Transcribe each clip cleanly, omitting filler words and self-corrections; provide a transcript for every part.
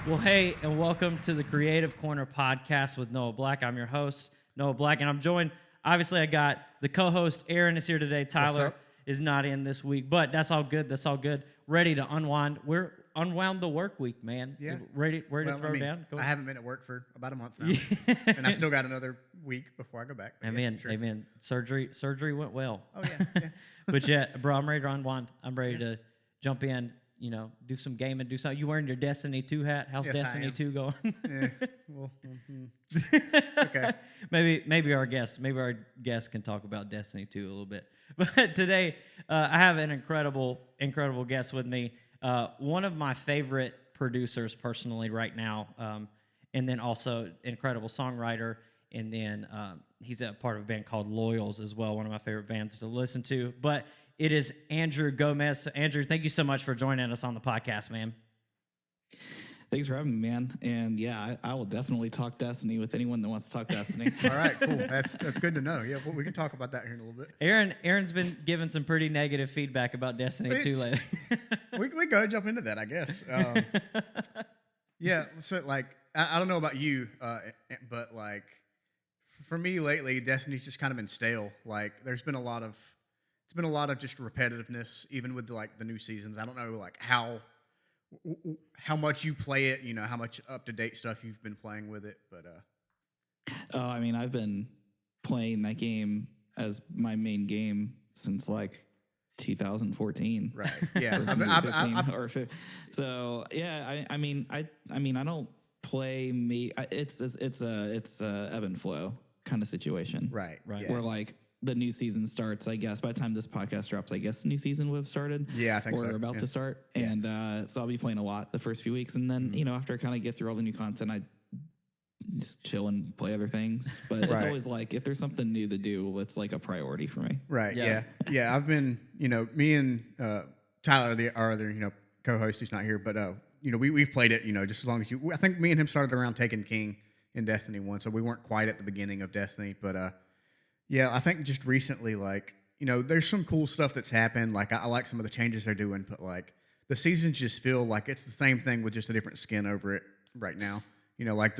Well, hey, and welcome to the Creative Corner podcast with Noah Black. I'm your host, Noah Black, and I'm joined. Obviously, I got the co-host. Aaron is here today. Tyler is not in this week, but that's all good. That's all good. Ready to unwind. We're unwound the work week, man. Yeah. Ready to throw down? I haven't been at work for about a month now, and I've still got another week before I go back. Amen. Surgery went well. Oh, yeah. But yeah, bro, I'm ready to unwind. I'm ready to jump in, do some gaming, do something. You wearing your Destiny 2 hat? How's Destiny 2 going? Yeah. Well, it's okay. Maybe our guest can talk about Destiny 2 a little bit. But today, I have an incredible guest with me. One of my favorite producers personally right now, and then also incredible songwriter. And then he's a part of a band called Loyals as well, one of my favorite bands to listen to. But it is Andrew Gomez. So Andrew, thank you so much for joining us on the podcast, man. Thanks for having me, man. And yeah, I will definitely talk Destiny with anyone that wants to talk Destiny. All right, cool. That's good to know. Yeah, well, we can talk about that here in a little bit. Aaron's been giving some pretty negative feedback about Destiny 2 lately. we go ahead and jump into that, I guess. Yeah, so like, I don't know about you, but like, for me lately, Destiny's just kind of been stale. Like, it's been a lot of just repetitiveness, even with the new seasons. I don't know like how much you play it, how much up to date stuff you've been playing with it, but I mean, I've been playing that game as my main game since like 2014. Right. Yeah. So yeah, I mean, I don't play me. It's a ebb and flow kind of situation. Right. Yeah. Where like the new season starts, I guess by the time this podcast drops, I guess the new season would have started. Yeah, I think so. Or about to start. Yeah. And so I'll be playing a lot the first few weeks, and then after I kind of get through all the new content, I just chill and play other things. But it's always like if there's something new to do, it's like a priority for me. Right. Yeah. I've been, me and Tyler, our other co-host, he's not here, but we've played it, just as long as you. I think me and him started around Taken King in Destiny 1, so we weren't quite at the beginning of Destiny, but yeah, I think just recently, like, there's some cool stuff that's happened. Like, I like some of the changes they're doing, but like the seasons just feel like it's the same thing with just a different skin over it right now. Like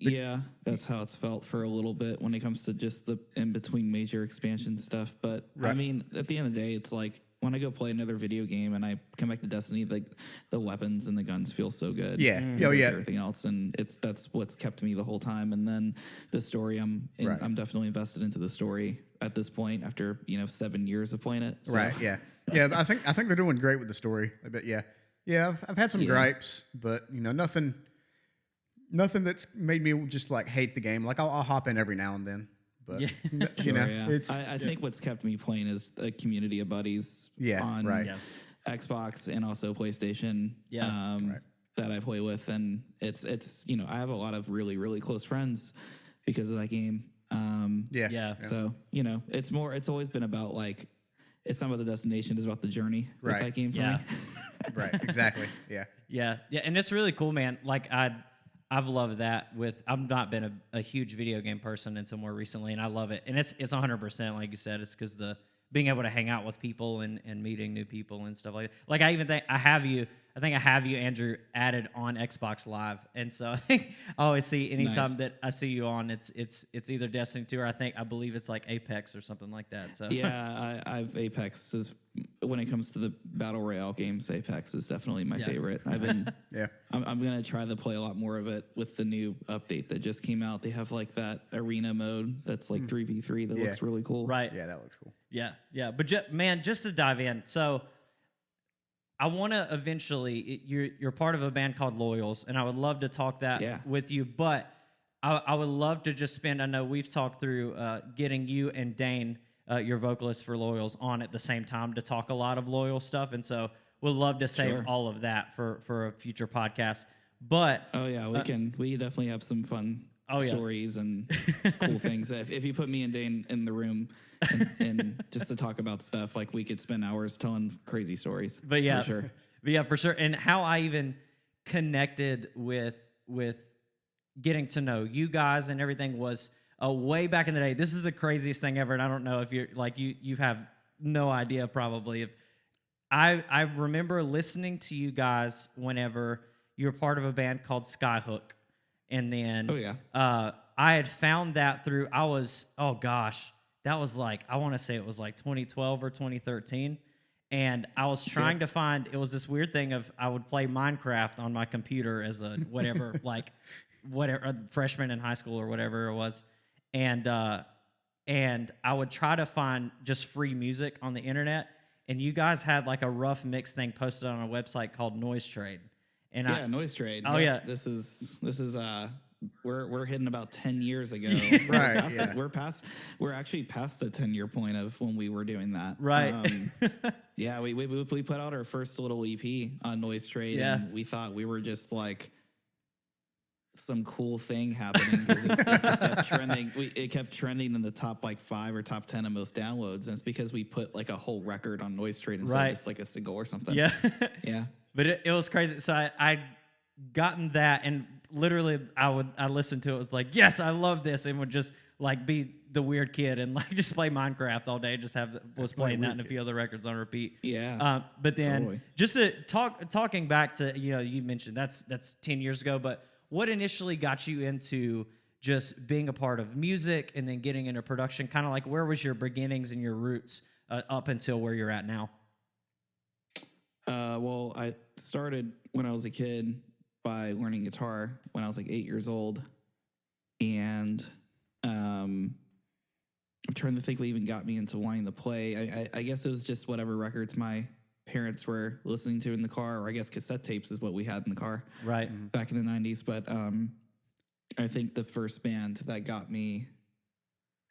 yeah, that's how it's felt for a little bit when it comes to just the in between major expansion stuff. But I mean, at the end of the day, it's like when I go play another video game and I come back to Destiny, like the weapons and the guns feel so good. Yeah. Everything else, and that's what's kept me the whole time. And then the story, I'm definitely invested into the story at this point after 7 years of playing it. So. Right. Yeah. Yeah. I think they're doing great with the story. But yeah. I've had some gripes, but nothing that's made me just like hate the game. Like I'll hop in every now and then. But, I think what's kept me playing is a community of buddies on Xbox and also PlayStation that I play with. And it's I have a lot of really, really close friends because of that game. So, it's always been about like, it's not about the destination, it's about the journey with that game for me. Right, exactly, yeah. Yeah, and it's really cool, man. Like, I've loved that I've not been a huge video game person until more recently, and I love it. And it's 100%, like you said, it's because being able to hang out with people and meeting new people and stuff like that. Like I even think I have you, Andrew, added on Xbox Live. And so I always see anytime that I see you on, it's either Destiny 2 or I believe it's like Apex or something like that. So yeah, I've Apex is when it comes to the battle royale games, Apex is definitely my favorite. I've been I'm gonna try to play a lot more of it with the new update that just came out. They have like that arena mode that's like 3v3 that looks really cool. Right. Yeah, that looks cool. Yeah. But just to dive in, so I want to eventually. You're part of a band called Loyals, and I would love to talk that with you. But I would love to just spend. I know we've talked through getting you and Dane, your vocalist for Loyals, on at the same time to talk a lot of Loyal stuff, and so we'd love to save all of that for a future podcast. But we definitely have some fun stories and cool things. If you put me and Dane in the room and just to talk about stuff, like we could spend hours telling crazy stories. But for sure. And how I even connected with getting to know you guys and everything was way back in the day. This is the craziest thing ever, and I don't know if you're like you have no idea probably. I remember listening to you guys whenever you were part of a band called Skyhook, and then I had found that through that was like, I want to say it was like 2012 or 2013. And I was trying to find, it was this weird thing of I would play Minecraft on my computer as a whatever, a freshman in high school or whatever it was. And I would try to find just free music on the internet. And you guys had like a rough mix thing posted on a website called Noise Trade. And Noise Trade. Oh yeah. This is we're hitting about 10 years ago. Right. We're actually past the 10-year point of when we were doing that. Right. We put out our first little EP on Noise Trade, and we thought we were just like some cool thing happening because it just kept trending. It kept trending in the top like 5 or top 10 of most downloads, and it's because we put like a whole record on Noise Trade instead of just like a single or something. Yeah. Yeah. But it was crazy. So I gotten that, and literally I listened to it. It was like, yes, I love this, and would just like be the weird kid and like just play Minecraft all day. Just was playing that and a few other records on repeat. Yeah. But then just to talking back to, you mentioned that's 10 years ago, but what initially got you into just being a part of music and then getting into production? Kind of like, where was your beginnings and your roots up until where you're at now? Well, I started when I was a kid by learning guitar when I was like 8 years old. And I'm trying to think what even got me into wanting to play. I guess it was just whatever records my parents were listening to in the car, or I guess cassette tapes is what we had in the car back in the 90s. But I think the first band that got me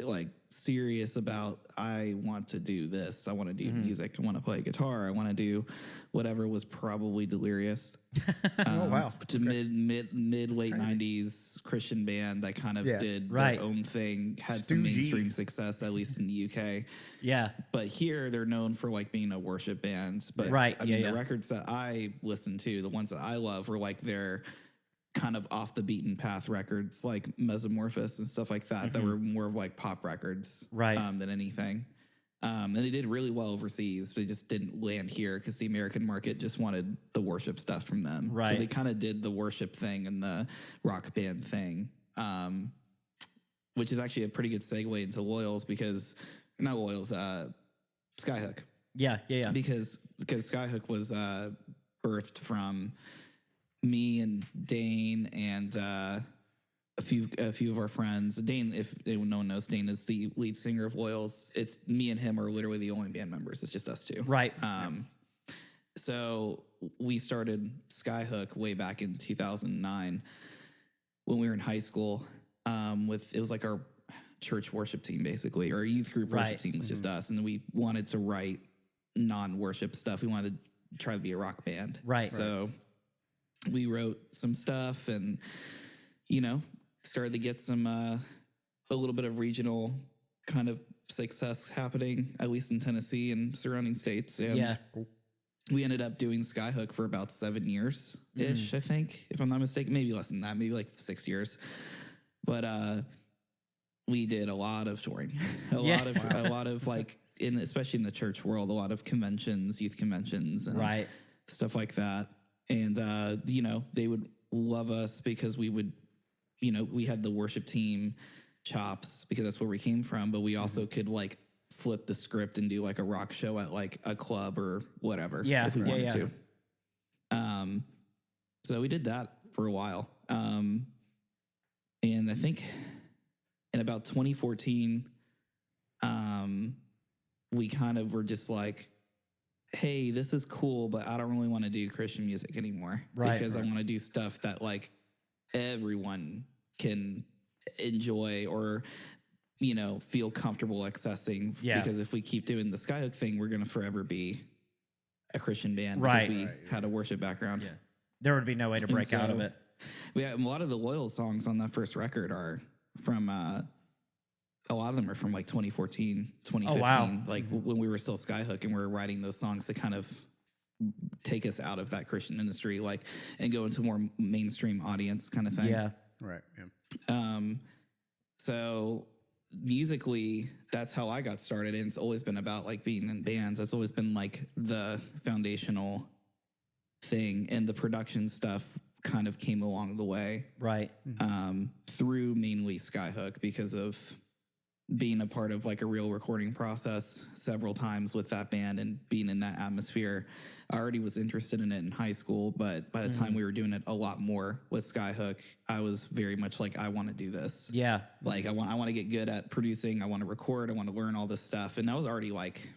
like serious about, I want to do this, I want to do music, I want to play guitar, I want to do whatever, was probably Delirious. Mid late 90s Christian band that kind of did their own thing, had some mainstream success, at least in the UK. But here they're known for like being a worship band. But the records that I listened to, the ones that I love, were like their kind of off the beaten path records, like Mesomorphos and stuff like that, that were more of like pop records than anything. And they did really well overseas, but they just didn't land here because the American market just wanted the worship stuff from them. So they kind of did the worship thing and the rock band thing, which is actually a pretty good segue into Loyals, because not Loyals, Skyhook. Because Skyhook was birthed from me and Dane and a few of our friends. Dane, if no one knows, Dane is the lead singer of Loyals. It's me and him are literally the only band members. It's just us two. So we started Skyhook way back in 2009 when we were in high school. It was like our church worship team, basically, or youth group worship team was just us, and then we wanted to write non-worship stuff. We wanted to try to be a rock band. So we wrote some stuff and, started to get some, a little bit of regional kind of success happening, at least in Tennessee and surrounding states. And we ended up doing Skyhook for about 7 years-ish, I think, if I'm not mistaken. Maybe less than that, maybe like 6 years. But we did a lot of touring, a lot of like, especially in the church world, a lot of conventions, youth conventions, and stuff like that. And, they would love us because we would, we had the worship team chops because that's where we came from, but we also could like flip the script and do like a rock show at like a club or whatever if we wanted to. So we did that for a while. And I think in about 2014, we kind of were just like, hey, this is cool, but I don't really want to do Christian music anymore because I want to do stuff that like everyone can enjoy or, feel comfortable accessing. Because if we keep doing the Skyhook thing, we're going to forever be a Christian band because we had a worship background. There would be no way to break out of it. Yeah, a lot of the Loyal songs on that first record are from a lot of them are from like 2014, 2015, like when we were still Skyhook and we were writing those songs to kind of take us out of that Christian industry, like, and go into more mainstream audience kind of thing. So musically, that's how I got started. And it's always been about like being in bands. That's always been like the foundational thing. And the production stuff kind of came along the way. Right. Through mainly Skyhook, because of being a part of like a real recording process several times with that band and being in that atmosphere. I already was interested in it in high school, but by the time we were doing it a lot more with Skyhook, I was very much like, I want to do this. Yeah. Like I want to get good at producing. I want to record. I want to learn all this stuff. And I was already like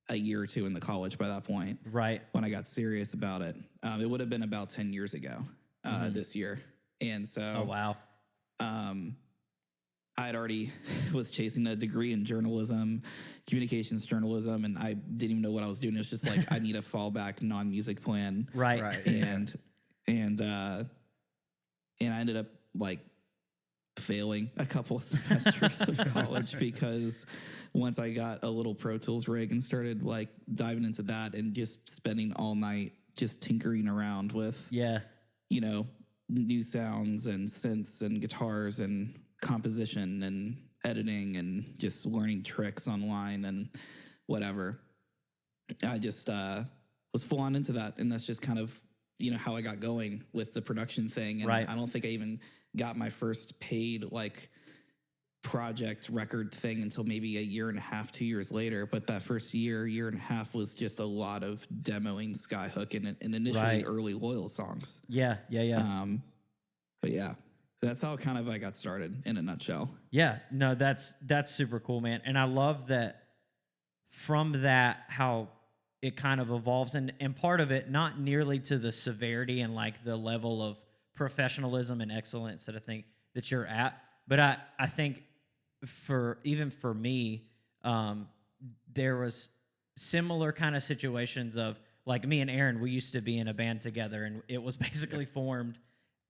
a year or two in the college by that point. Right. When I got serious about it. It would have been about 10 years ago this year. And so, oh, wow. I had already was chasing a degree in journalism, communications journalism, and I didn't even know what I was doing. It was just like, I need a fallback non-music plan. Right. And I ended up like failing a couple semesters of college because once I got a little Pro Tools rig and started like diving into that and just spending all night just tinkering around with, you know, new sounds and synths and guitars and composition and editing and just learning tricks online and whatever. I just was full on into that. And that's just kind of, you know, how I got going with the production thing. And I don't think I even got my first paid like project record thing until maybe a year and a half, 2 years later. But that first year and a half was just a lot of demoing Skyhook and initially early Loyal songs. Yeah. But yeah, that's how kind of I got started in a nutshell. Yeah, no, that's super cool, man. And I love that from that, how it kind of evolves, and part of it, not nearly to the severity and like the level of professionalism and excellence that I think that you're at. But I think for me, there was similar kind of situations of like me and Aaron, we used to be in a band together, and it was basically formed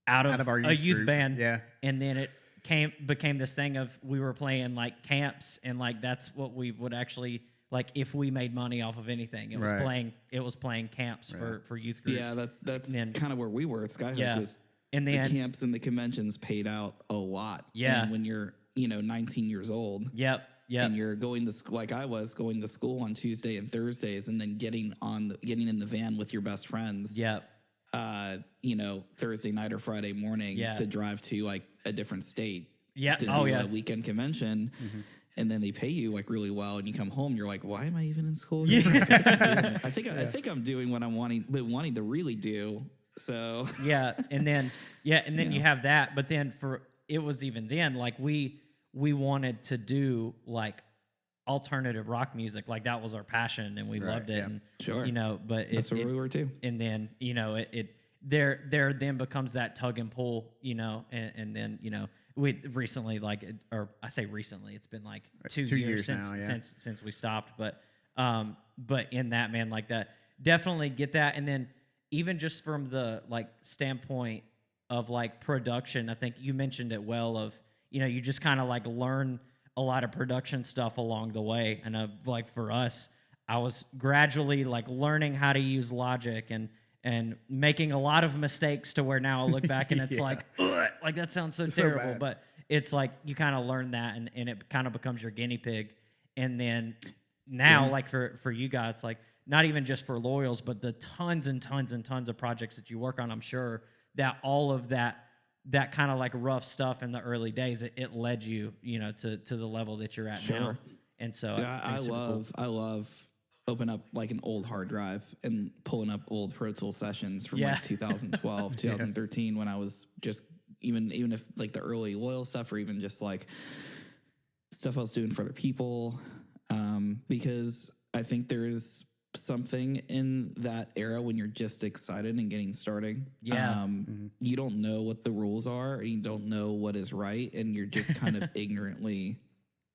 out of our youth band. Yeah. And then it became this thing of we were playing like camps, and like that's what we would actually like if we made money off of anything. It was playing camps for youth groups. Yeah, that's kind of where we were at Skyhook was and then the camps and the conventions paid out a lot. Yeah. And when you're, 19 years old. Yep. And you're going to school like I was going to school on Tuesday and Thursdays and then getting in the van with your best friends. Yep. Thursday night or Friday morning to drive to like a different state to do a weekend convention. Mm-hmm. And then they pay you like really well, and you come home, you're like, why am I even in school? I think I'm doing what I'm wanting to really do. So and then you have that, but then it was even then like we wanted to do like alternative rock music, like that was our passion, and we loved it. And sure, but that's where we were too. And then there then becomes that tug and pull, and then we recently or I say recently, it's been like 2 years since we stopped, but in that, man, like that, definitely get that. And then even just from the like standpoint of like production, I think you mentioned it well of, you just kind of like learn a lot of production stuff along the way. And like for us, I was gradually like learning how to use Logic and making a lot of mistakes to where now I look back and it's like that sounds so terrible, but it's like you kind of learn that and it kind of becomes your guinea pig. And then now like for you guys, like not even just for Loyals, but the tons and tons and tons of projects that you work on, I'm sure that all of that kind of like rough stuff in the early days, it led you, to the level that you're at now. And so I love open up like an old hard drive and pulling up old Pro Tools sessions from like 2012, 2013, when I was just even if like the early Loyal stuff, or even just like stuff I was doing for other people, because I think there's something in that era when you're just excited and getting started. You don't know what the rules are, and you don't know what is right, and you're just kind of ignorantly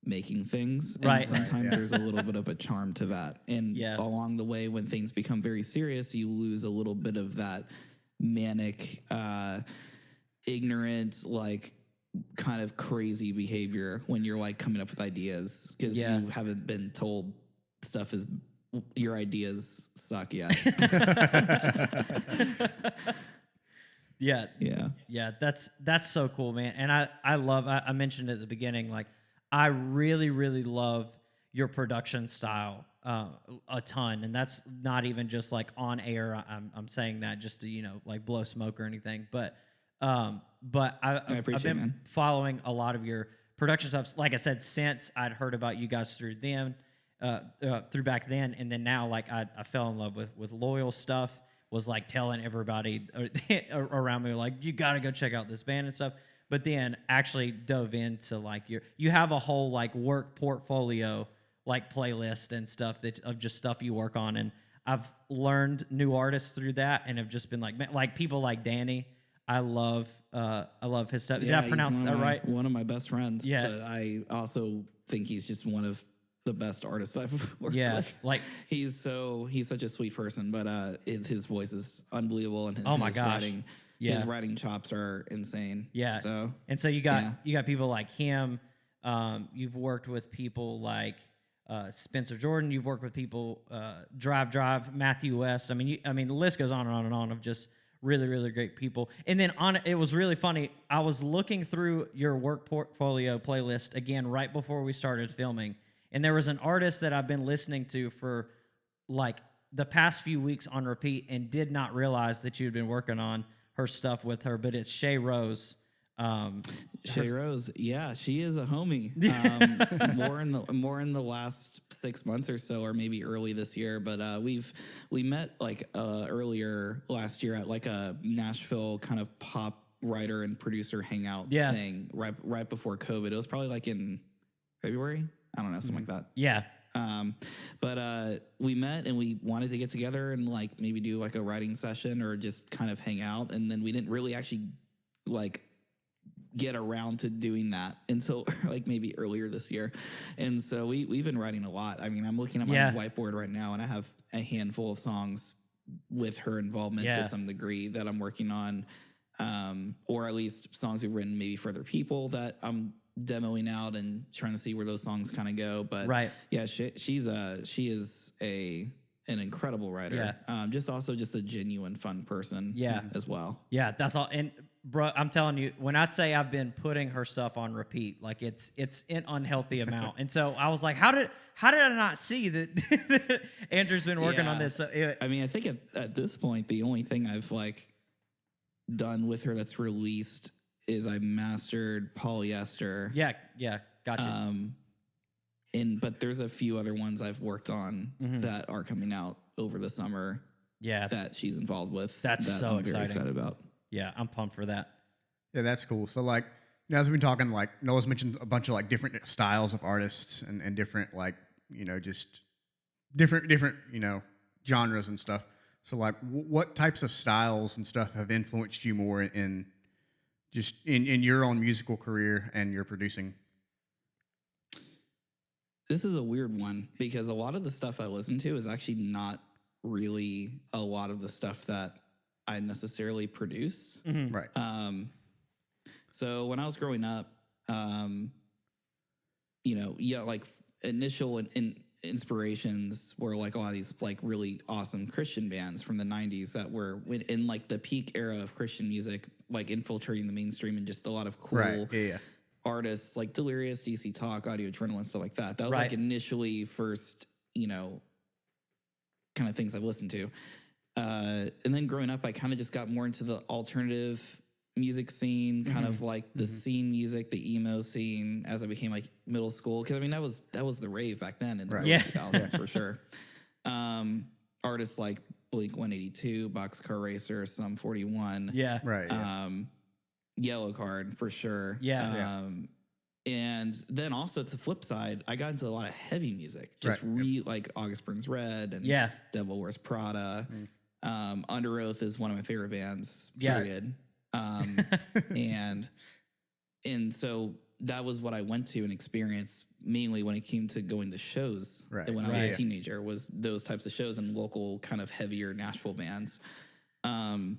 making things. And sometimes there's a little bit of a charm to that. And along the way, when things become very serious, you lose a little bit of that manic, ignorant, like kind of crazy behavior when you're like coming up with ideas because you haven't been told stuff is your ideas suck yet. That's so cool, man. And I mentioned at the beginning, like I really, really love your production style. a ton, and that's not even just like on air. I'm saying that just to like blow smoke or anything, but I've been following a lot of your production stuff. Like I said, since I'd heard about you guys through them, through back then, and then now like I fell in love with Loyal stuff. Was like telling everybody around me like you got to go check out this band and stuff. But then actually dove into like you have a whole like work portfolio like playlist and stuff of just stuff you work on, and I've learned new artists through that, and have just been like people like Danny. I love his stuff. Yeah, did I pronounce that right? One of my best friends. Yeah, but I also think he's just one of the best artists I've worked with. Like he's such a sweet person, but his voice is unbelievable, and oh my gosh. His writing chops are insane. Yeah. So you got people like him. You've worked with people like Spencer Jordan. You've worked with people Drive, Matthew West. I mean, the list goes on and on and on of just really, really great people. And then it was really funny. I was looking through your work portfolio playlist again right before we started filming, and there was an artist that I've been listening to for like the past few weeks on repeat, and did not realize that you'd been working on her stuff with her, but it's Chey Rose. Chey Rose, yeah, she is a homie. More in the last 6 months or so, or maybe early this year. But we met like earlier last year at like a Nashville kind of pop writer and producer hangout thing right before COVID. It was probably like in February. I don't know, something like that. Yeah. But we met and we wanted to get together and like maybe do like a writing session or just kind of hang out. And then we didn't really actually like get around to doing that until like maybe earlier this year. And so we've been writing a lot. I mean, I'm looking at my whiteboard right now, and I have a handful of songs with her involvement to some degree that I'm working on, or at least songs we've written maybe for other people that I'm demoing out and trying to see where those songs kind of go. But yeah, she is an incredible writer. Just a genuine fun person as well. Yeah, that's all. And bro, I'm telling you, when I say I've been putting her stuff on repeat, like it's an unhealthy amount. And so I was like, how did I not see that Andrew's been working on this? I mean, I think at this point, the only thing I've like done with her that's released is I mastered Polyester. Yeah, gotcha. But there's a few other ones I've worked on that are coming out over the summer. Yeah, that she's involved with. That's so I'm exciting. Very excited about. Yeah, I'm pumped for that. Yeah, that's cool. So like, as we've been talking, like Noah's mentioned a bunch of like different styles of artists and different like just different genres and stuff. So like, what types of styles and stuff have influenced you more in your own musical career and your producing? This is a weird one because a lot of the stuff I listen to is actually not really a lot of the stuff that I necessarily produce. Mm-hmm. Right. So when I was growing up, like initial inspirations were like a lot of these like really awesome Christian bands from the 90s that were in like the peak era of Christian music, like infiltrating the mainstream, and just a lot of cool artists like Delirious, DC Talk, Audio Adrenaline, stuff like that. That was like initially first, kind of things I've listened to. And then growing up, I kind of just got more into the alternative music scene, kind of like the scene music, the emo scene as I became like middle school. Because I mean, that was the rave back then in the early 2000s for sure. Artists like Blink-182, Boxcar Racer, Sum 41. Yeah. Right. Yellow Card for sure. And then also to the flip side, I got into a lot of heavy music, just like August Burns Red and Devil Wears Prada. Under Oath is one of my favorite bands, period. And so that was what I went to and experienced mainly when it came to going to shows. When I was a teenager, was those types of shows and local kind of heavier Nashville bands. And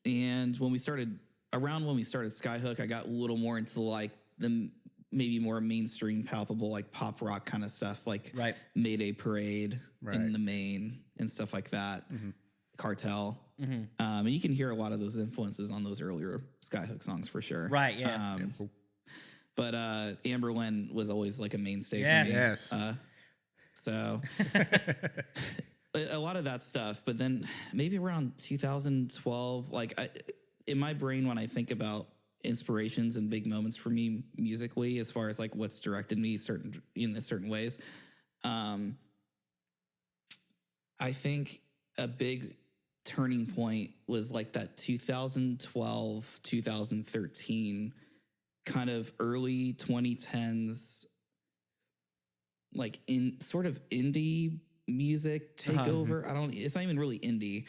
when we started Skyhook, I got a little more into like the maybe more mainstream, palpable, like pop rock kind of stuff, like Mayday Parade in the Main and stuff like that. Cartel. And you can hear a lot of those influences on those earlier Skyhook songs for sure. Right. Yeah. But Amberlynn was always like a mainstay yes. for me. So a lot of that stuff. But then maybe around 2012, in my brain, when I think about inspirations and big moments for me musically, as far as like what's directed me in certain ways, I think a big turning point was like that 2012, 2013 kind of early 2010s, like in sort of indie music takeover. It's not even really indie.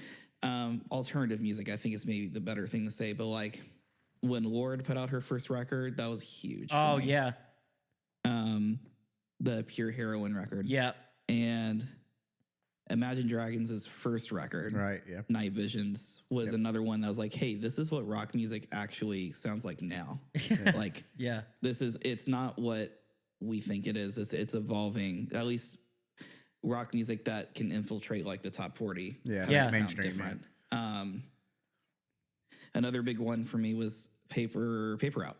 Alternative music, I think, is maybe the better thing to say. But like when Lorde put out her first record, that was huge. Oh yeah. The Pure Heroine record. Yeah. And Imagine Dragons' first record, right? Yeah. Night Visions was another one that was like, hey, this is what rock music actually sounds like now. Like, yeah, it's not what we think it is. It's evolving. At least rock music that can infiltrate like the top 40. Yeah, mainstream. Different. Another big one for me was Paper Out,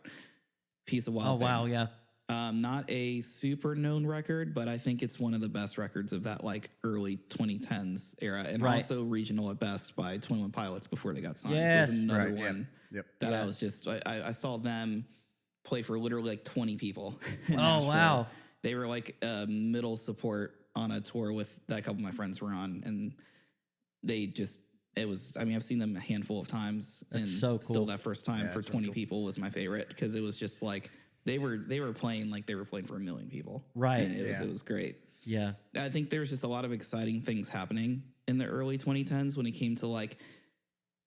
Piece of Wild Things. Oh wow, yeah. Not a super known record, but I think it's one of the best records of that like early 2010s era, and also regional at best by 21 Pilots before they got signed. Yes, was another one that I was just I saw them play for literally like 20 people. Oh wow, they were like middle support on a tour with that a couple of my friends were on, and they just. It was. I mean, I've seen them a handful of times, and so cool. Still that first time for 20 people was my favorite because it was just like. They were playing like they were playing for 1 million people. Right. And it was great. Yeah. I think there was just a lot of exciting things happening in the early 2010s when it came to like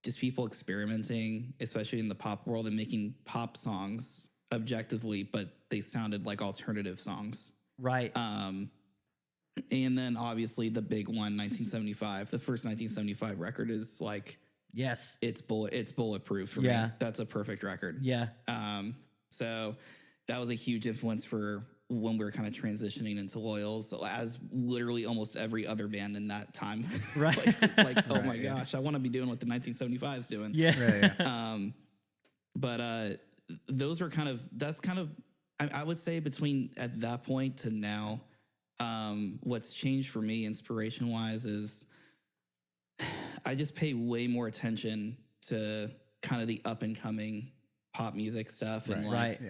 just people experimenting, especially in the pop world, and making pop songs objectively, but they sounded like alternative songs. Right. And then obviously the big one, 1975. The first 1975 record is like it's bulletproof for me. That's a perfect record. Yeah. So that was a huge influence for when we were kind of transitioning into Loyals, as literally almost every other band in that time. Right. It's like, oh my gosh, I want to be doing what the 1975's doing. Yeah. Right. But those were that's kind of, I would say between at that point to now, what's changed for me inspiration wise is I just pay way more attention to kind of the up and coming pop music stuff and like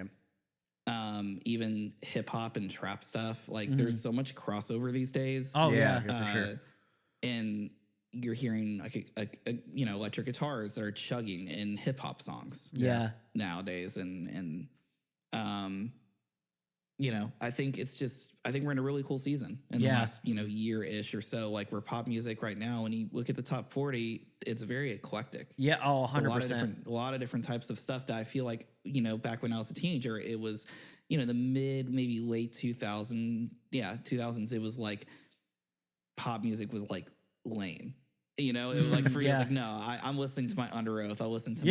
even hip hop and trap stuff. Like there's so much crossover these days. Oh yeah, for sure. And you're hearing like a electric guitars that are chugging in hip hop songs. Nowadays and I think we're in a really cool season in the last, year-ish or so. Like we're pop music right now. When you look at the top 40, it's very eclectic. Yeah. Oh, 100%. A lot of different types of stuff that I feel like, back when I was a teenager, it was, the mid, maybe late 2000s, it was like pop music was like lame. It was like for you, it's like, no, I'm listening to my Under Oath. I'll listen to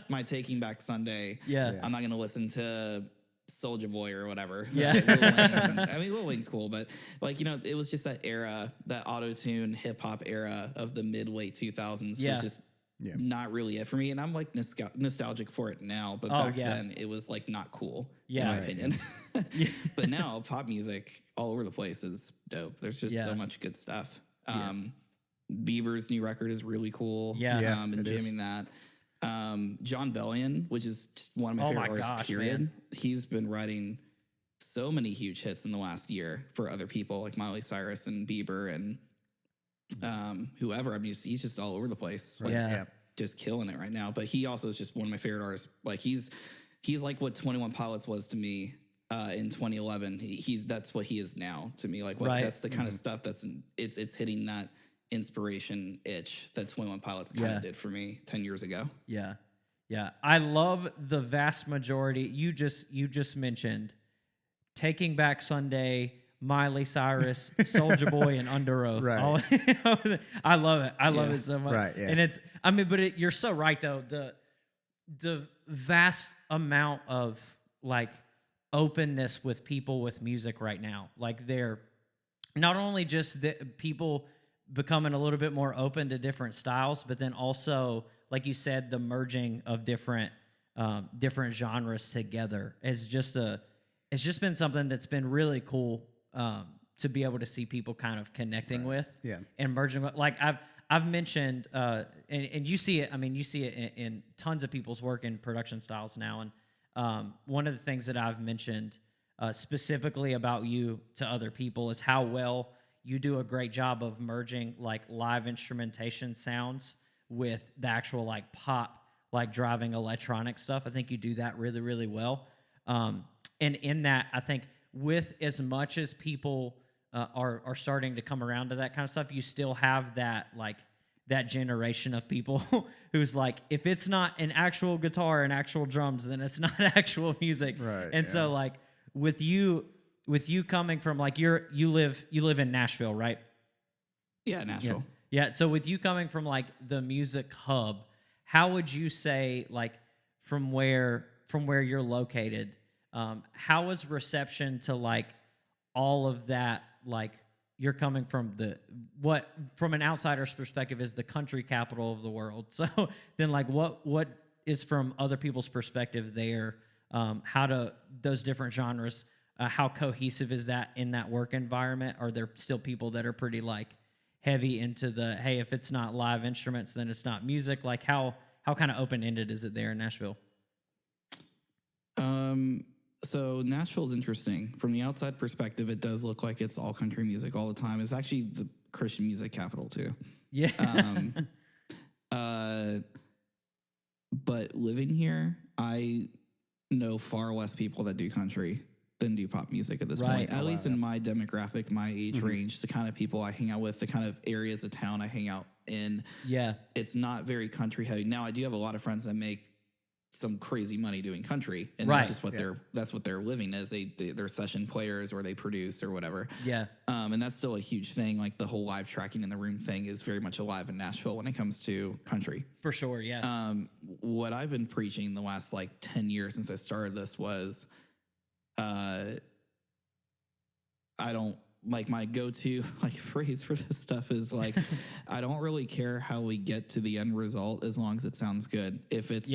my Taking Back Sunday. Yeah. I'm not going to listen to Soulja Boy or whatever. Yeah. Lil Wayne's cool, but like, it was just that era, that auto-tune hip hop era of the mid late 2000s was just not really it for me. And I'm like nostalgic for it now, but back then it was like not cool in my opinion. But now pop music all over the place is dope. There's just so much good stuff. Bieber's new record is really cool. And jamming that. John Bellion, which is one of my favorite artists, period. Man. He's been writing so many huge hits in the last year for other people like Miley Cyrus and Bieber and whoever. I mean, he's just all over the place. Like, just killing it right now. But he also is just one of my favorite artists. Like he's like what 21 Pilots was to me in 2011. That's what he is now to me. Like that's the kind of stuff it's hitting that inspiration itch that 21 Pilots kind of did for me 10 years ago. Yeah. I love the vast majority. You just mentioned Taking Back Sunday, Miley Cyrus, Soulja Boy, and Under Oath. Right. I love it. I love it so much. Right. Yeah. And you're so right though. The vast amount of like openness with people with music right now. Like they're not only just the people becoming a little bit more open to different styles, but then also, like you said, the merging of different genres together it's just been something that's been really cool to be able to see people kind of connecting with, Yeah. and merging with. Like I've mentioned, and you see it. I mean, you see it in tons of people's work in production styles now. And one of the things that I've mentioned specifically about you to other people is how well you do a great job of merging like live instrumentation sounds with the actual like pop, like driving electronic stuff. I think you do that really, really well. And in that, I think with as much as people are starting to come around to that kind of stuff, you still have that like that generation of people who's like, if it's not an actual guitar and actual drums, then it's not actual music. Right. And so like with you coming from like you live in Nashville, right? Yeah, Nashville. Yeah. So with you coming from like the music hub, how would you say like from where you're located, how was reception to like all of that? Like you're coming from from an outsider's perspective is the country capital of the world. So then like what is from other people's perspective there? How do those different genres, how cohesive is that in that work environment? Are there still people that are pretty like heavy into the, hey, if it's not live instruments, then it's not music? Like how kind of open-ended is it there in Nashville? So Nashville's interesting. From the outside perspective, it does look like it's all country music all the time. It's actually the Christian music capital too. Yeah. But living here, I know far less people that do country than do pop music at this point. At least in my demographic, my age range, the kind of people I hang out with, the kind of areas of town I hang out in. Yeah. It's not very country heavy. Now, I do have a lot of friends that make some crazy money doing country, and that's just what that's what their living is. They're session players or they produce or whatever. Yeah. And that's still a huge thing. Like the whole live tracking in the room thing is very much alive in Nashville when it comes to country. For sure. Yeah. What I've been preaching the last like 10 years since I started this was, I don't like my go-to like phrase for this stuff is like, I don't really care how we get to the end result as long as it sounds good. If it's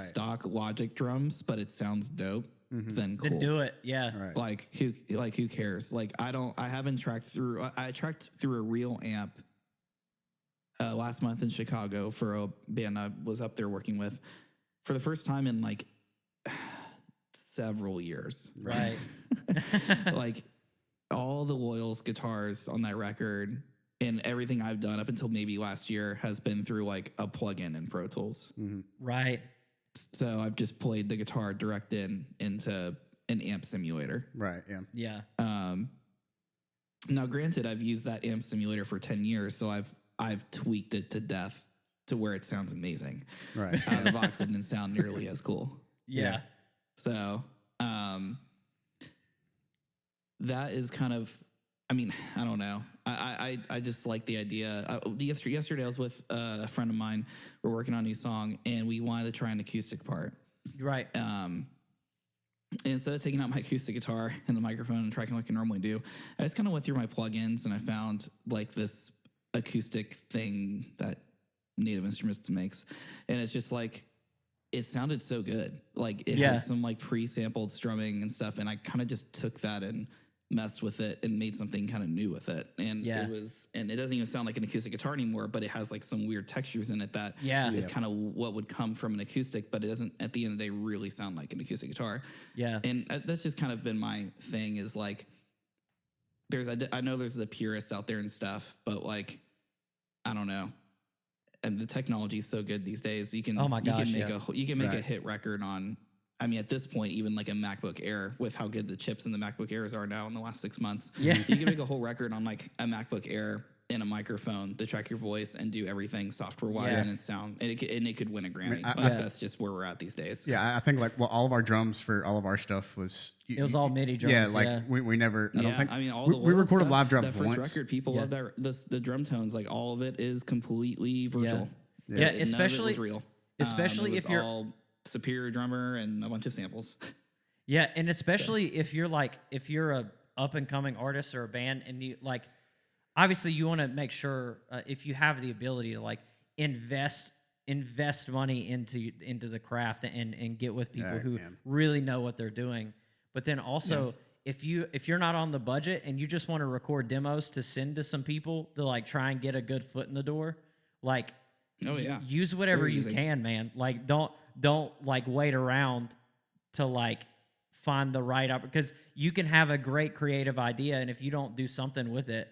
stock Logic drums, but it sounds dope, then cool. Then do it. Yeah. Right. Like who cares? Like I haven't tracked through, I tracked through a real amp last month in Chicago for a band I was up there working with for the first time in like several years. Right. Like all the Loyals guitars on that record and everything I've done up until maybe last year has been through like a plugin in Pro Tools. Right. So I've just played the guitar direct into an amp simulator. Right. Yeah. Yeah. Now granted, I've used that amp simulator for 10 years, so I've tweaked it to death to where it sounds amazing. Right. Out of the box, it didn't sound nearly as cool. Yeah. So, that is kind of, I mean, I don't know. I just like the idea. Yesterday I was with a friend of mine. We're working on a new song, and we wanted to try an acoustic part. Right. And instead of taking out my acoustic guitar and the microphone and tracking like I normally do, I just kind of went through my plugins and I found like this acoustic thing that Native Instruments makes, and it's just like, it sounded so good. Like it had some like pre-sampled strumming and stuff, and I kind of just took that and messed with it and made something kind of new with it. And it was, and it doesn't even sound like an acoustic guitar anymore, but it has like some weird textures in it that is kind of what would come from an acoustic, but it doesn't at the end of the day really sound like an acoustic guitar. Yeah. And that's just kind of been my thing is like, I know there's the purists out there and stuff, but like, I don't know. And the technology is so good these days. You can, you can make a hit record on, I mean, at this point, even like a MacBook Air with how good the chips in the MacBook Airs are now in the last 6 months. Yeah. You can make a whole record on like a MacBook Air and a microphone to track your voice and do everything software-wise and it could win a Grammy. That's just where we're at these days. Yeah, I think like all of our drums for all of our stuff was... It was all MIDI drums. Yeah, like we never... I don't think... I mean, all we recorded live drums that first once. record, people love that, the drum tones. Like all of it is completely virtual. Yeah, especially... None of it was real. Especially if you're... all superior drummer and a bunch of samples. Yeah, and especially if you're a up and coming artist or a band, and you like, obviously you want to make sure if you have the ability to like invest money into the craft and get with people who really know what they're doing. But then also if you're not on the budget and you just want to record demos to send to some people to like try and get a good foot in the door, like use whatever you can, man. Like don't like wait around to like find the right because you can have a great creative idea, and if you don't do something with it,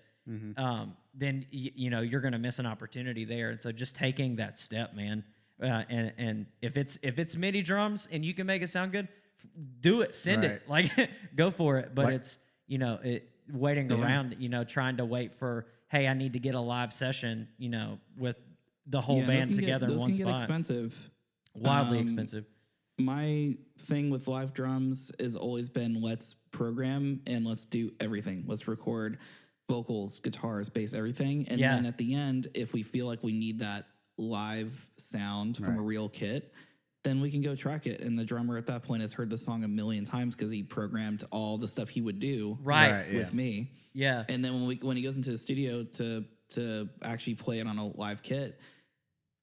then you know you're going to miss an opportunity there. And so just taking that step, man. And if it's MIDI drums and you can make it sound good, do it, send it, like go for it. But it's, you know, waiting around, you know, trying to wait for, hey, I need to get a live session, you know, with the whole band together in one spot. Those can get expensive. Wildly expensive. My thing with live drums has always been let's program and let's do everything. Let's record vocals, guitars, bass, everything. And then at the end, if we feel like we need that live sound from a real kit, then we can go track it. And the drummer at that point has heard the song a million times because he programmed all the stuff he would do with me. Yeah. And then when he goes into the studio to actually play it on a live kit,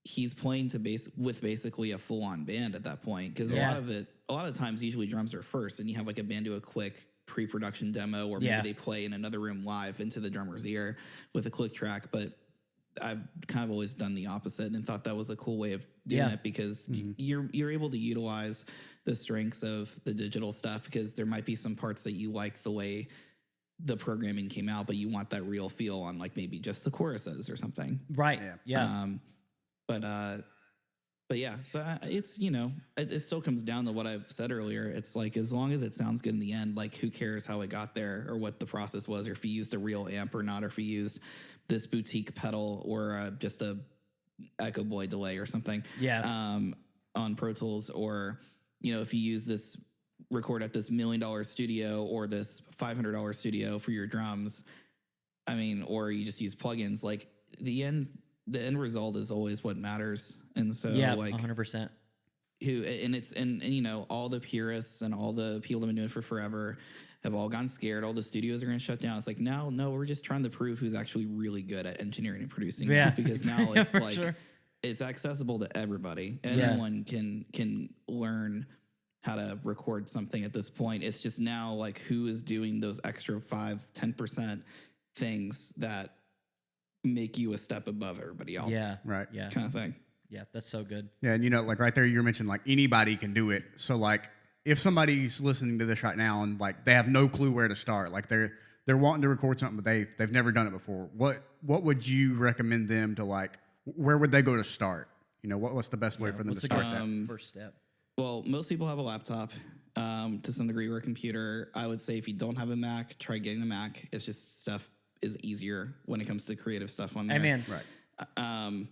he's playing with basically a full-on band at that point. Because a lot of times usually drums are first, and you have like a band do a quick pre-production demo, or maybe they play in another room live into the drummer's ear with a click track. But I've kind of always done the opposite and thought that was a cool way of doing it, because you're able to utilize the strengths of the digital stuff, because there might be some parts that you like the way the programming came out, but you want that real feel on like maybe just the choruses or something. Right. But yeah, so it's, you know, it still comes down to what I said earlier. It's like, as long as it sounds good in the end, like who cares how it got there or what the process was, or if you used a real amp or not, or if you used this boutique pedal or just a Echo Boy delay or something on Pro Tools, or, you know, if you use this record at this $1 million studio or this $500 studio for your drums, I mean, or you just use plugins, like the end result is always what matters. And so like 100%. And you know, all the purists and all the people that have been doing it for forever have all gotten scared. All the studios are going to shut down. It's like, no, we're just trying to prove who's actually really good at engineering and producing. Yeah. Because now it's like, it's accessible to everybody. Anyone can learn how to record something at this point. It's just now like, who is doing those extra 5-10% things that make you a step above everybody else. Yeah. Right. Yeah. Kind of thing. Yeah. That's so good. Yeah. And you know, like right there, you mentioned like anybody can do it. So like if somebody's listening to this right now and like they have no clue where to start, like they're wanting to record something, but they've never done it before. What would you recommend them to, like, where would they go to start? You know, what's the best way for them to start that? First step. Well, most people have a laptop to some degree, or a computer. I would say if you don't have a Mac, try getting a Mac. It's just stuff is easier when it comes to creative stuff on there. Amen. Right.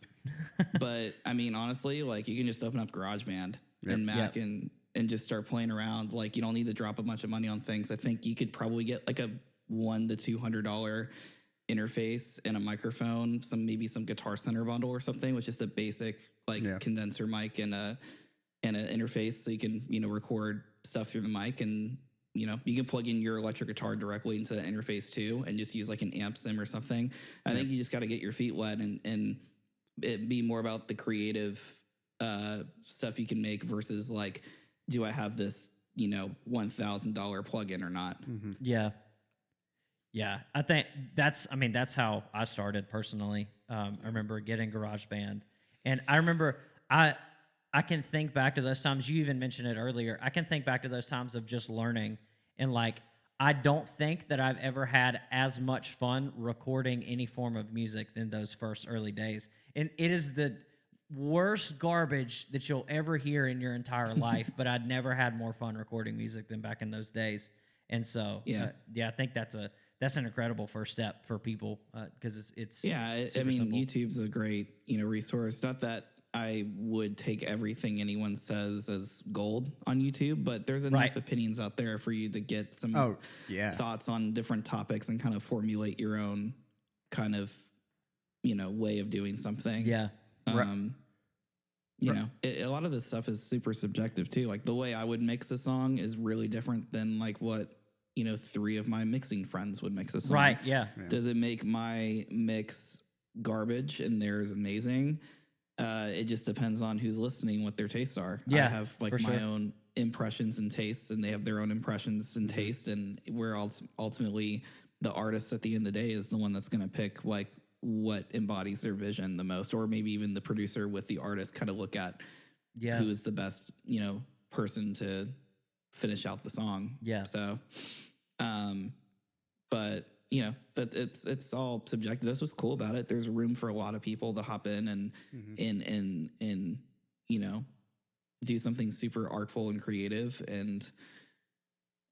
But I mean, honestly, like, you can just open up GarageBand and Mac and just start playing around. Like, you don't need to drop a bunch of money on things. I think you could probably get like a $100 to $200 interface and a microphone, maybe some Guitar Center bundle or something, with just a basic condenser mic and an interface, so you can, you know, record stuff through the mic. And, you know, you can plug in your electric guitar directly into the interface too, and just use like an amp sim or something. I think you just got to get your feet wet and it be more about the creative stuff you can make versus like, do I have this, you know, $1,000 plugin or not? Mm-hmm. Yeah. Yeah. I think that's how I started personally. I remember getting GarageBand, and I remember I can think back to those times. You even mentioned it earlier. I can think back to those times of just learning, and like, I don't think that I've ever had as much fun recording any form of music than those first early days. And it is the worst garbage that you'll ever hear in your entire life, but I'd never had more fun recording music than back in those days. And so, I think that's an incredible first step for people, because it's I mean, simple. YouTube's a great, you know, resource. Not that I would take everything anyone says as gold on YouTube, but there's enough opinions out there for you to get some thoughts on different topics and kind of formulate your own kind of, you know, way of doing something. Yeah. You know, a lot of this stuff is super subjective too. Like, the way I would mix a song is really different than like what, you know, 3 of my mixing friends would mix a song. Right. Yeah. Does it make my mix garbage and theirs amazing? It just depends on who's listening, what their tastes are. Yeah, I have like my own impressions and tastes, and they have their own impressions and taste, and we're ultimately the artist at the end of the day is the one that's going to pick like what embodies their vision the most, or maybe even the producer with the artist kind of look at who is the best, person to finish out the song. Yeah. So, but that it's all subjective. That's what's cool about it. There's room for a lot of people to hop in and do something super artful and creative. And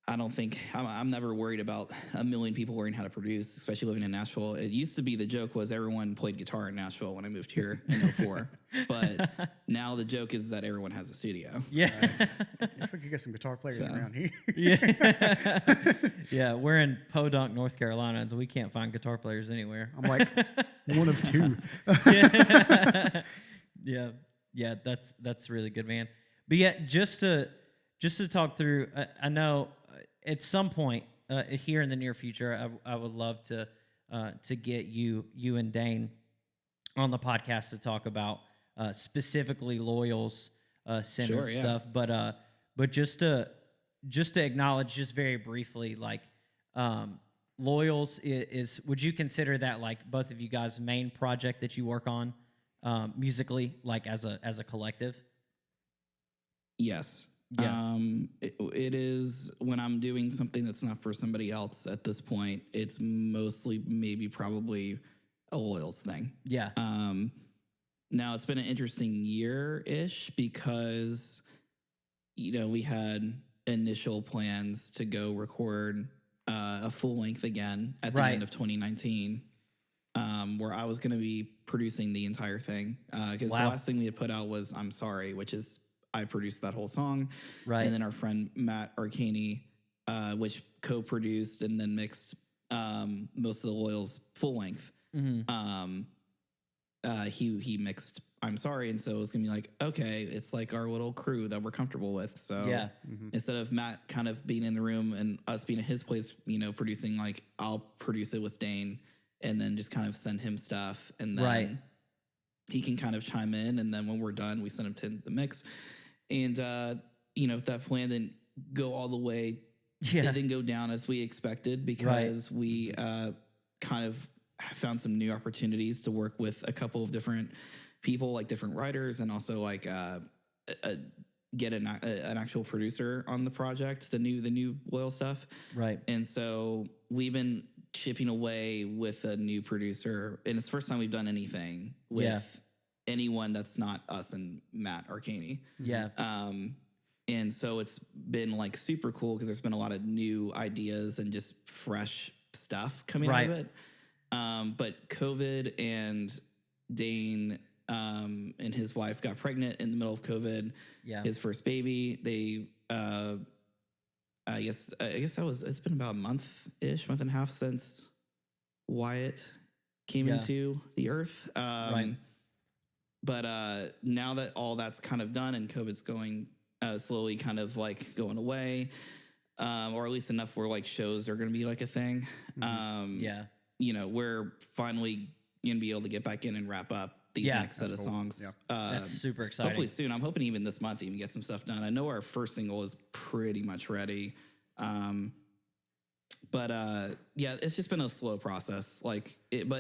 I don't think I'm never worried about a million people learning how to produce, especially living in Nashville. It used to be the joke was everyone played guitar in Nashville when I moved here in 04. But now the joke is that everyone has a studio. Yeah. If we could get some guitar players around here. Yeah, we're in Podunk, North Carolina, and we can't find guitar players anywhere. I'm like one of two. Yeah, that's really good, man. But yeah, just to talk through, I know at some point here in the near future, I would love to get you and Dane on the podcast to talk about specifically Loyals centered stuff. But just to acknowledge just very briefly, like Loyals is would you consider that like both of you guys' main project that you work on musically, like as a collective? Yes. Yeah. It is when I'm doing something that's not for somebody else at this point, it's mostly maybe probably a Loyals thing. Yeah. Now it's been an interesting year-ish because, we had initial plans to go record a full length again at the end of 2019, where I was going to be producing the entire thing. Because the last thing we had put out was I'm Sorry, which is I produced that whole song. Right. And then our friend Matt Arcani, which co-produced and then mixed most of the Loyals full length. Mm-hmm. He mixed I'm Sorry, and so it was gonna be like, okay, it's like our little crew that we're comfortable with. So instead of Matt kind of being in the room and us being at his place, producing, like I'll produce it with Dane and then just kind of send him stuff, and then he can kind of chime in, and then when we're done, we send him to the mix. And that plan didn't go all the way. Yeah. It didn't go down as we expected because we kind of found some new opportunities to work with a couple of different people, like different writers, and also like get an actual producer on the project, the new Loyal stuff. Right. And so we've been chipping away with a new producer, and it's the first time we've done anything with anyone that's not us and Matt Arcani. Yeah. And so it's been like super cool because there's been a lot of new ideas and just fresh stuff coming out of it. But COVID and Dane and his wife got pregnant in the middle of COVID. Yeah. His first baby. They I guess it's been about a month and a half since Wyatt came into the earth. But now that all that's kind of done and COVID's going slowly kind of like going away, or at least enough where like shows are going to be like a thing. We're finally going to be able to get back in and wrap up these next set of songs. Yeah. That's super exciting. Hopefully soon. I'm hoping even this month even get some stuff done. I know our first single is pretty much ready. But it's just been a slow process. But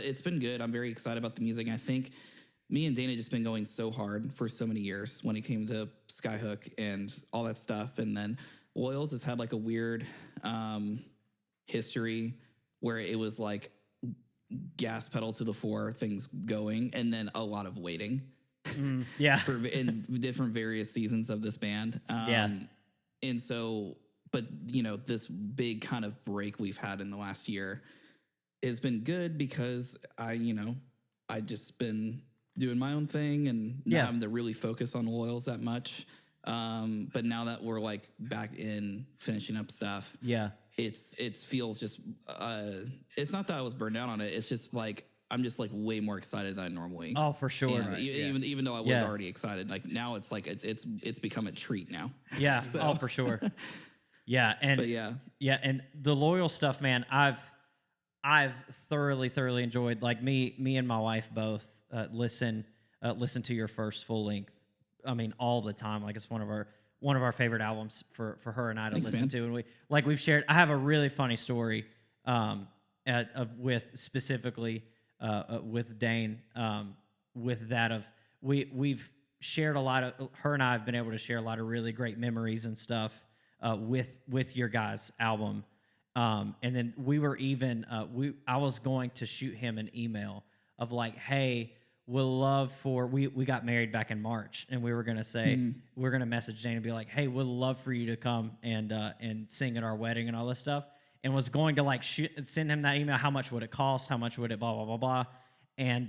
it's been good. I'm very excited about the music. I think me and Dana just been going so hard for so many years when it came to Skyhook and all that stuff. And then Loyals has had like a weird history where it was like gas pedal to the floor, things going, and then a lot of waiting. In different various seasons of this band. And so, but this big kind of break we've had in the last year has been good because I just been doing my own thing and not having to really focus on Loyals that much. But now that we're like back in finishing up stuff, it feels just it's not that I was burned out on it. It's just like I'm just like way more excited than I normally. Oh, for sure. Even though I was already excited, like now it's like it's become a treat now. Yeah. So. Oh, for sure. Yeah, and and the Loyal stuff, man. I've thoroughly enjoyed. Like me and my wife both listen to your first full length. I mean, all the time. Like it's one of one of our favorite albums for her and I to listen to. And we've shared. I have a really funny story with specifically with Dane with that of we've shared a lot of, her and I have been able to share a lot of really great memories and stuff with your guys' album. And then we were even I was going to shoot him an email of like, hey, we'll love for we got married back in March, and we were gonna say we're gonna message Dane and be like, hey, we'll love for you to come and sing at our wedding and all this stuff, and was going to like send him that email. How much would it cost? How much would it blah blah blah blah? And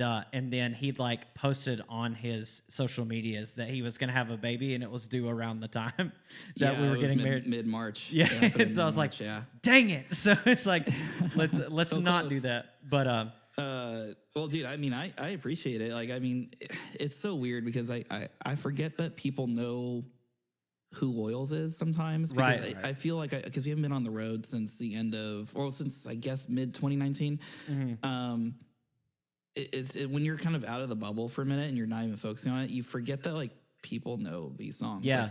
then he'd like posted on his social medias that he was gonna have a baby, and it was due around the time that we were getting married, mid-March. Yeah, and so I was like, dang it! So it's like let's so not close. do that. But well, dude, I mean, I appreciate it. Like, I mean, it's so weird because I forget that people know who Loyals is sometimes. Because right. I feel like because we haven't been on the road since the end of, or since I guess mid 2019. It's when you're kind of out of the bubble for a minute and you're not even focusing on it, you forget that like people know these songs. Yeah. Like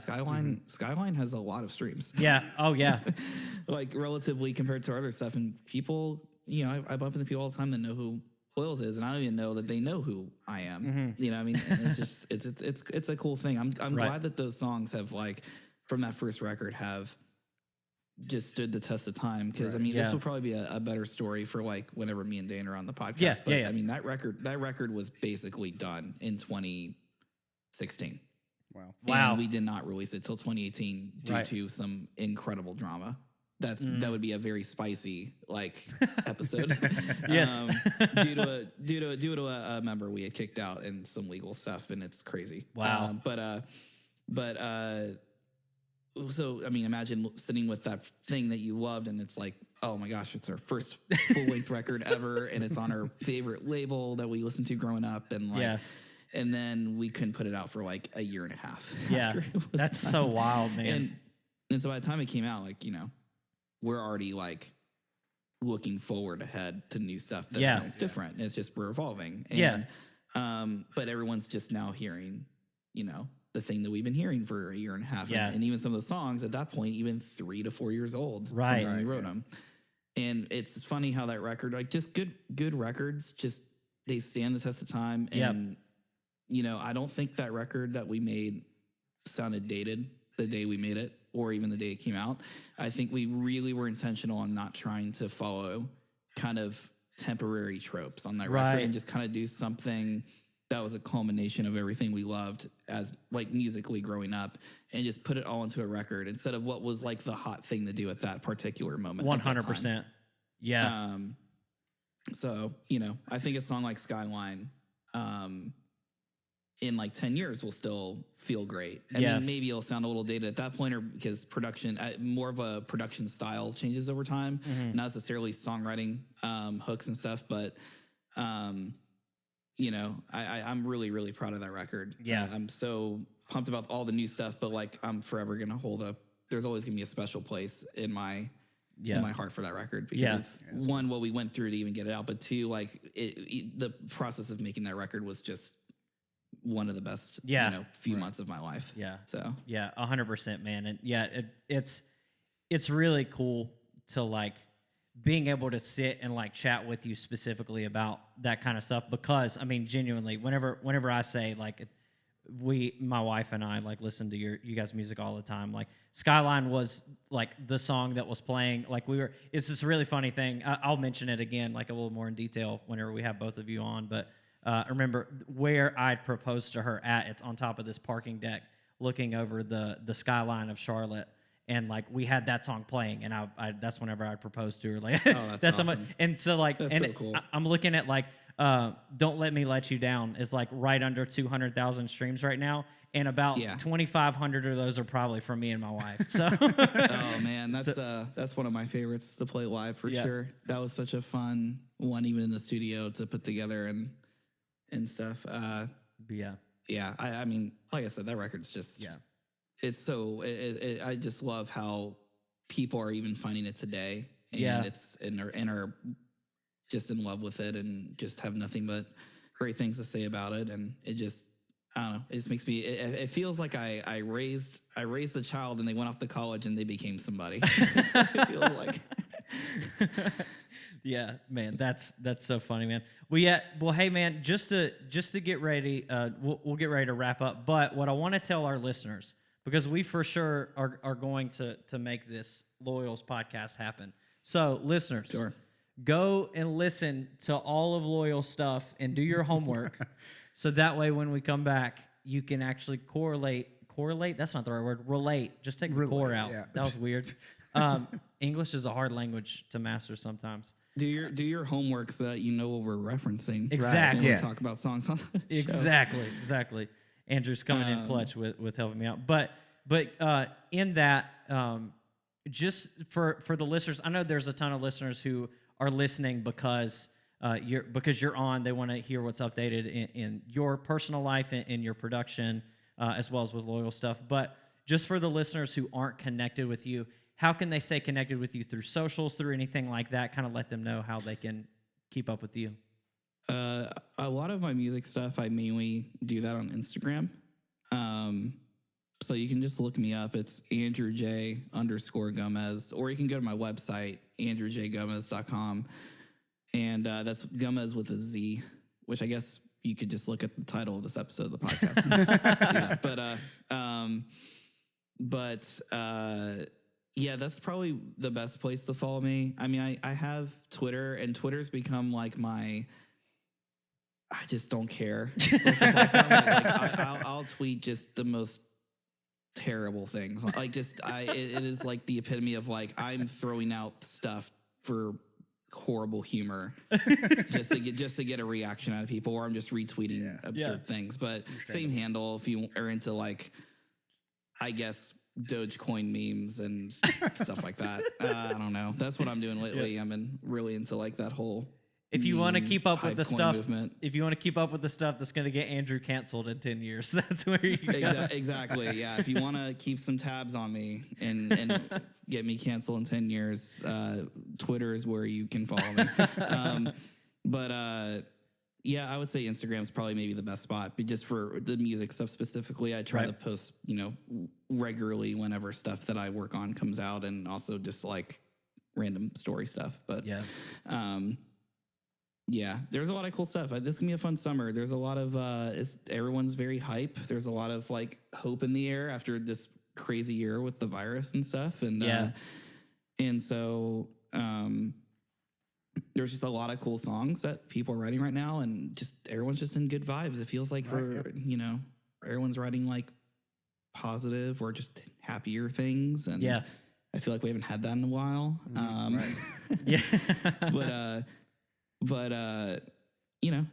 Skyline has a lot of streams. Yeah. Oh yeah. Like relatively compared to our other stuff, and people, you know, I bump into people all the time that know who Loyals is, and I don't even know that they know who I am. You know what I mean? And it's just it's a cool thing. I'm right. glad that those songs have like from that first record have just stood the test of time, because right. I mean this will probably be a better story for like whenever me and Dane are on the podcast. Yeah, but yeah. I mean that record was basically done in 2016. Wow. And we did not release it till 2018 due to some incredible drama. That would be a very spicy like episode. Yes. Due to a member we had kicked out and some legal stuff, and it's crazy. Wow. So I mean, imagine sitting with that thing that you loved, and it's like, oh my gosh, it's our first full length record ever, and it's on our favorite label that we listened to growing up, and like, and then we couldn't put it out for like a year and a half. Yeah, that's done. So wild, man. And so by the time it came out, like, you know, we're already like looking forward ahead to new stuff that sounds different. It's just we're evolving. And, but everyone's just now hearing, you know, the thing that we've been hearing for a year and a half. Yeah. And even some of the songs at that point, even 3 to 4 years old. Right. When we wrote them. And it's funny how that record, like just good records, just they stand the test of time. And, you know, I don't think that record that we made sounded dated the day we made it, or even the day it came out. I think we really were intentional on not trying to follow kind of temporary tropes on that record, and just kind of do something that was a culmination of everything we loved as like musically growing up, and just put it all into a record instead of what was like the hot thing to do at that particular moment. 100%. Yeah. So, you know, I think a song like Skyline, in like 10 years will still feel great. I mean, maybe it'll sound a little dated at that point, or because production, more of a production style changes over time, not necessarily songwriting hooks and stuff, but you know, I'm really, really proud of that record. Yeah. I'm so pumped about all the new stuff, but like I'm forever going to there's always gonna be a special place in my heart for that record, because of one, what we went through to even get it out, but two, like the process of making that record was just one of the best, you know, few months of my life. Yeah. So 100%, man. And it's really cool to like being able to sit and like chat with you specifically about that kind of stuff, because I mean, genuinely, whenever I say like my wife and I like listen to you guys' music all the time. Like Skyline was like the song that was playing. Like it's this really funny thing. I'll mention it again, like a little more in detail whenever we have both of you on, but I remember where I'd proposed to her at. It's on top of this parking deck looking over the skyline of Charlotte. And like we had that song playing, and I that's whenever I proposed to her. Like that's awesome. And so like, that's and so cool. I'm looking at like Don't Let Me Let You Down is like right under 200,000 streams right now, and about 2,500 of those are probably from me and my wife. So oh man, that's one of my favorites to play live for sure. That was such a fun one, even in the studio, to put together and stuff. I mean, like I said, that record's just it's so I just love how people are even finding it today, and it's and are just in love with it, and just have nothing but great things to say about it. And it just I don't know. It just makes me. It feels like I raised a child and they went off to college and they became somebody. That's what it feels like. Yeah, man, that's so funny, man. Well, hey, man, just to get ready, we'll get ready to wrap up. But what I want to tell our listeners, because we for sure are going to make this Loyals podcast happen. So, listeners, sure. Go and listen to all of Loyal's stuff and do your homework, so that way when we come back, you can actually correlate. That's not the right word. Relate. Just take the core out. Yeah. That was weird. English is a hard language to master sometimes. Do your homework so that you know what we're referencing. Exactly. Right? Talk about songs on the Exactly. Andrew's coming in clutch with helping me out. But in that, just for the listeners, I know there's a ton of listeners who are listening because you're on. They want to hear what's updated in your personal life and in your production, as well as with Loyal stuff. But just for the listeners who aren't connected with you, how can they stay connected with you through socials, through anything like that? Kind of let them know how they can keep up with you. A lot of my music stuff, I mainly do that on Instagram. So you can just look me up. It's AndrewJ_Gomez, or you can go to my website, AndrewJGomez.com. And that's Gomez with a Z, which I guess you could just look at the title of this episode of the podcast. Yeah, that's probably the best place to follow me. I mean, I have Twitter, and Twitter's become like I just don't care. I'll tweet just the most terrible things. Like it is like the epitome of like I'm throwing out stuff for horrible humor just to get a reaction out of people, or I'm just retweeting absurd things. But same handle if you are into like, I guess, Dogecoin memes and stuff like that. I don't know. That's what I'm doing lately. I'm really into like that whole. If you want to keep up with the stuff, movement. If you want to keep up with the stuff that's going to get Andrew canceled in 10 years, that's where you go. Exactly. Yeah. If you want to keep some tabs on me and get me canceled in 10 years, Twitter is where you can follow me. Yeah, I would say Instagram is probably maybe the best spot, but just for the music stuff specifically, I try to post, regularly whenever stuff that I work on comes out, and also just like random story stuff. But there's a lot of cool stuff. This can be a fun summer. There's a lot of everyone's very hype. There's a lot of like hope in the air after this crazy year with the virus and stuff. And so there's just a lot of cool songs that people are writing right now, and just everyone's just in good vibes. It feels like everyone's writing like positive or just happier things. And I feel like we haven't had that in a while. But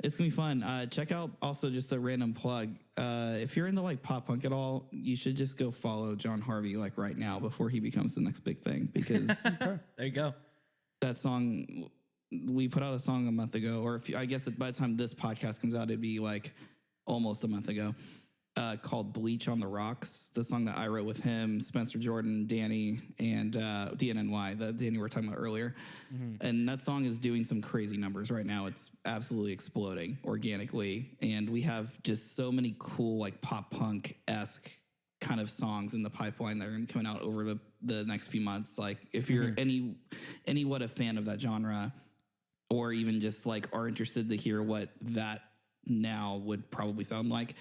it's gonna be fun. Check out also just a random plug. If you're into like pop punk at all, you should just go follow John Harvie like right now before he becomes the next big thing, because there you go. That song, we put out a song a month ago, or I guess by the time this podcast comes out, it'd be like almost a month ago, called Bleach on the Rocks. The song that I wrote with him, Spencer Jordan, Danny, and DNNY, the Danny we were talking about earlier. Mm-hmm. And that song is doing some crazy numbers right now. It's absolutely exploding organically. And we have just so many cool, like pop punk-esque kind of songs in the pipeline that are going to be coming out over the next few months. Like if you're what a fan of that genre, or even just like are interested to hear what that now would probably sound like,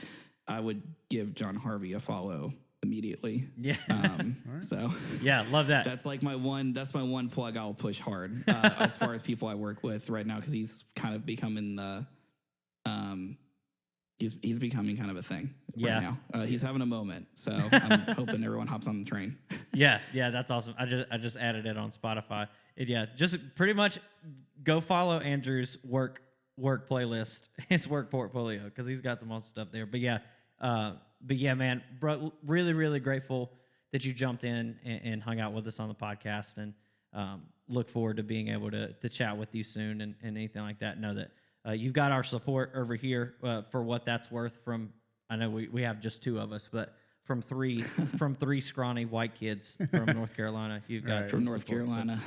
I would give John Harvie a follow immediately. Yeah. So yeah, love that. That's my one plug I'll push hard as far as people I work with right now, because he's kind of becoming he's becoming kind of a thing right now. He's having a moment, so I'm hoping everyone hops on the train. Yeah, that's awesome. I just added it on Spotify. Just pretty much go follow Andrew's work playlist, his work portfolio, because he's got some awesome stuff there. But yeah, man, bro, really, really grateful that you jumped in and hung out with us on the podcast, and look forward to being able to chat with you soon and anything like that. Know that you've got our support over here for what that's worth. From, I know we have just two of us, but from three scrawny white kids from North Carolina. You've got from North Carolina.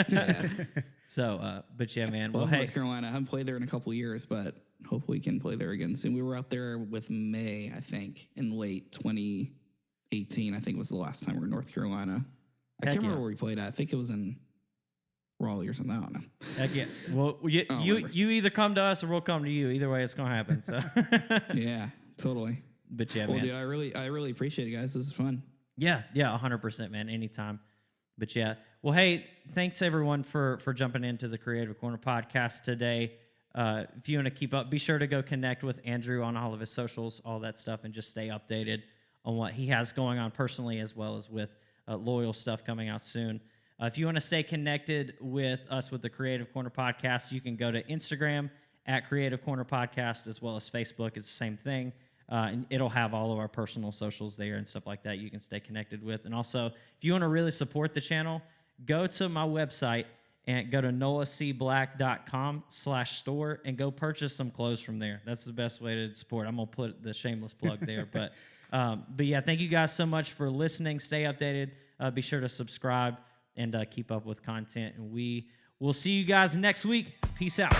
Yeah. So, but yeah, man. Well, North Carolina. I haven't played there in a couple years, but hopefully we can play there again soon. We were out there with May, I think, in late 2018. I think was the last time we were in North Carolina. I can't remember where we played at. I think it was in Raleigh or something. I don't know. Heck yeah. Well, you either come to us or we'll come to you. Either way, it's gonna happen. So. Yeah, totally. But yeah, well, man. Dude, I really appreciate it, guys. This is fun. Yeah, 100%, man. Anytime. But yeah. Well, hey, thanks everyone for jumping into the Creative Corner podcast today. If you want to keep up, be sure to go connect with Andrew on all of his socials, all that stuff, and just stay updated on what he has going on personally, as well as with Loyal stuff coming out soon. If you want to stay connected with us with the Creative Corner podcast, you can go to Instagram at Creative Corner Podcast, as well as Facebook. It's the same thing. And it'll have all of our personal socials there and stuff like that you can stay connected with. And also, if you want to really support the channel, go to my website and go to noahcblack.com/store and go purchase some clothes from there. That's the best way to support. I'm going to put the shameless plug there. But yeah, thank you guys so much for listening. Stay updated. Be sure to subscribe and keep up with content. And we will see you guys next week. Peace out.